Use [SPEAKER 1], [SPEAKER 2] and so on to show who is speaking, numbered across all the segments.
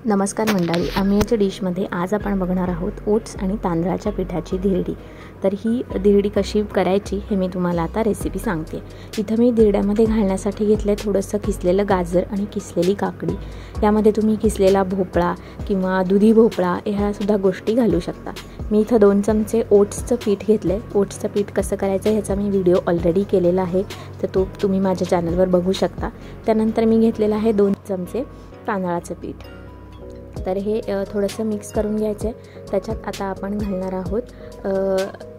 [SPEAKER 1] नमस्कार मंडळी, आम्ही याच्या डिशमध्ये आज आपण बघणार आहोत ओट्स आणि तांदळाच्या पिठाची धिरडी। तर ही धिरडी कशी करायची हे मी तुम्हाला आता रेसिपी सांगते। इथं मी धिरड्यामध्ये घालण्यासाठी घेतले थोडंसं किसलेलं गाजर आणि किसलेली काकडी। यामध्ये तुम्ही किसलेला भोपळा किंवा दुधी भोपळा ह्या सुद्धा गोष्टी घालू शकता। मी इथं 2 चमचे ओट्सचं पीठ घेतले। ओट्सचं पीठ कसं करायचं ह्याचा मी व्हिडिओ ऑलरेडी केलेला आहे, तर तो तुम्ही माझ्या चॅनलवर बघू शकता। त्यानंतर मी घेतलेला आहे 2 चमचे तांदळाचं पीठ। तर हे थोडंसं मिक्स करून घ्यायचं आहे। त्याच्यात आता आपण घालणार आहोत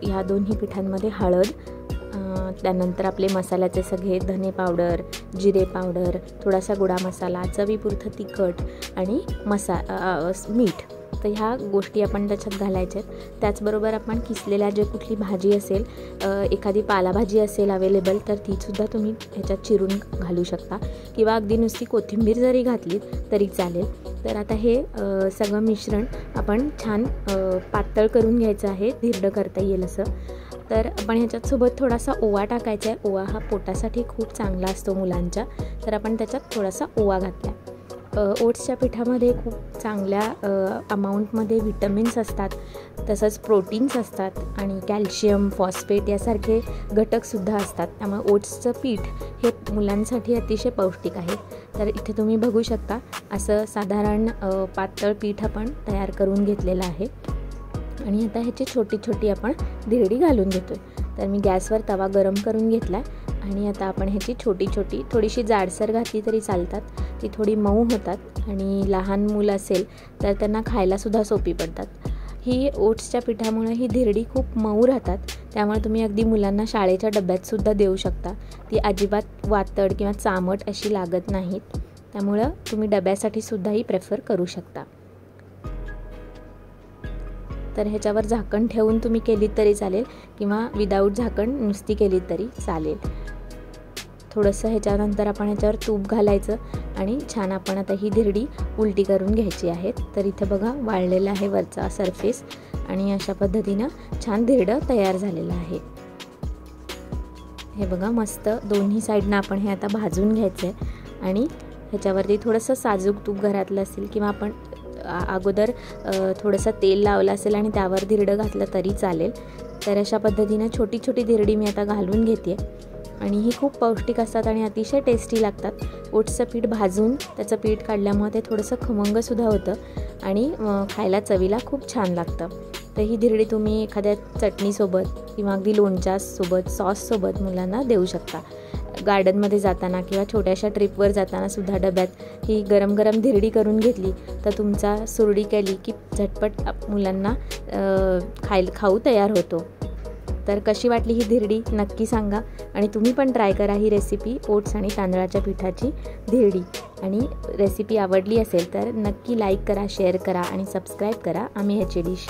[SPEAKER 1] ह्या दोन्ही पिठांमध्ये हळद, त्यानंतर आपले मसाल्याचे सगळे धने पावडर, जिरे पावडर, थोडासा गोडा मसाला, चवीपुरतं तिखट आणि मीठ। तर ह्या गोष्टी आपण त्याच्यात घालायच्या आहेत। त्याचबरोबर आपण किसलेल्या जे कुठली भाजी असेल, एखादी पालाभाजी असेल अवेलेबल, तर तीसुद्धा तुम्ही ह्याच्यात चिरून घालू शकता किंवा अगदी नुसती कोथिंबीर जरी घातली तरी चालेल। तर आता हे सगळं मिश्रण आपण छान पातळ करून घ्यायचं आहे, धिरडं करता येईल असं। तर आपण ह्याच्यात सोबत थोडासा ओवा टाकायचा आहे। ओवा हा पोटासाठी खूप चांगला असतो मुलांच्या, तर आपण त्याच्यात थोडासा ओवा घातला। ओट्सच्या पिठामध्ये खूप चांगल्या अमाऊंटमध्ये विटॅमिन्स असतात, तसंच प्रोटीन्स असतात आणि कॅल्शियम, फॉस्फेट यासारखे घटकसुद्धा असतात। त्यामुळे ओट्सचं पीठ हे मुलांसाठी अतिशय पौष्टिक आहे। तर इथे तुम्ही बघू शकता असं साधारण पातळ पीठ आपण तयार करून घेतलेलं आहे आणि आता ह्याची छोटी छोटी आपण धिरडी घालून घेतोय। तर मी गॅसवर तवा गरम करून घेतला आणि आता आपण ह्याची छोटी छोटी, थोडीशी जाडसर घातली तरी चालतात, ती थोडी मऊ होतात आणि लहान मूल असेल तर त्यांना खायलासुद्धा सोपी पडतात। ही ओट्सच्या पिठामुळे ही धिरडी खूप मऊ राहतात, त्यामुळे तुम्ही अगदी मुलांना शाळेच्या डब्यातसुद्धा देऊ शकता। ती अजिबात वातड किंवा चामट अशी लागत नाहीत, त्यामुळं तुम्ही डब्यासाठी सुद्धा ही प्रेफर करू शकता। तर ह्याच्यावर झाकण ठेवून तुम्ही केलीत तरी चालेल किंवा विदाऊट झाकण नुसती केलीत तरी चालेल। थोडंसं ह्याच्यानंतर आपण ह्याच्यावर तूप घालायचं आणि छान आपण आता ही धिरडी उलटी करून घ्यायची आहे। तर इथं बघा वाळलेला आहे वरचा सरफेस आणि अशा पद्धतीनं छान धिरडं तयार झालेलं आहे। हे बघा मस्त दोन्ही साईडनं आपण हे आता भाजून घ्यायचं आहे आणि ह्याच्यावरती थोडंसं साजूक तूप घरातलं असेल किंवा आपण अगोदर थोडंसं तेल लावलं असेल आणि त्यावर धिरडं घातलं तरी चालेल। तर अशा पद्धतीनं छोटी छोटी धिरडी मी आता घालून घेते आणि ही खूप पौष्टिक असतात आणि अतिशय टेस्टी लागतात। ओट्सचं पीठ भाजून त्याचं पीठ काढल्यामुळे ते थोडंसं खमंगसुद्धा होतं आणि खायला चवीला खूप छान लागतं। तर ही धिरडी तुम्ही एखाद्या चटणीसोबत किंवा अगदी लोणच्यासोबत, सॉससोबत मुलांना देऊ शकता। गार्डनमध्ये जाताना किंवा छोट्याशा ट्रिपवर जाताना सुद्धा डब्यात ही गरम गरम धिरडी करून घेतली तर तुमचा सुरडी केली की झटपट मुलांना खाऊ तयार होतो। तर कशी वाटली ही धिरडी नक्की सांगा आणि तुम्ही पण ट्राय करा ही रेसिपी, ओट्स आणि तांदळाच्या पिठाची धिरडी। आणि रेसिपी आवडली असेल तर नक्की लाईक करा, शेअर करा आणि सबस्क्राईब करा आम्ही याची डिश।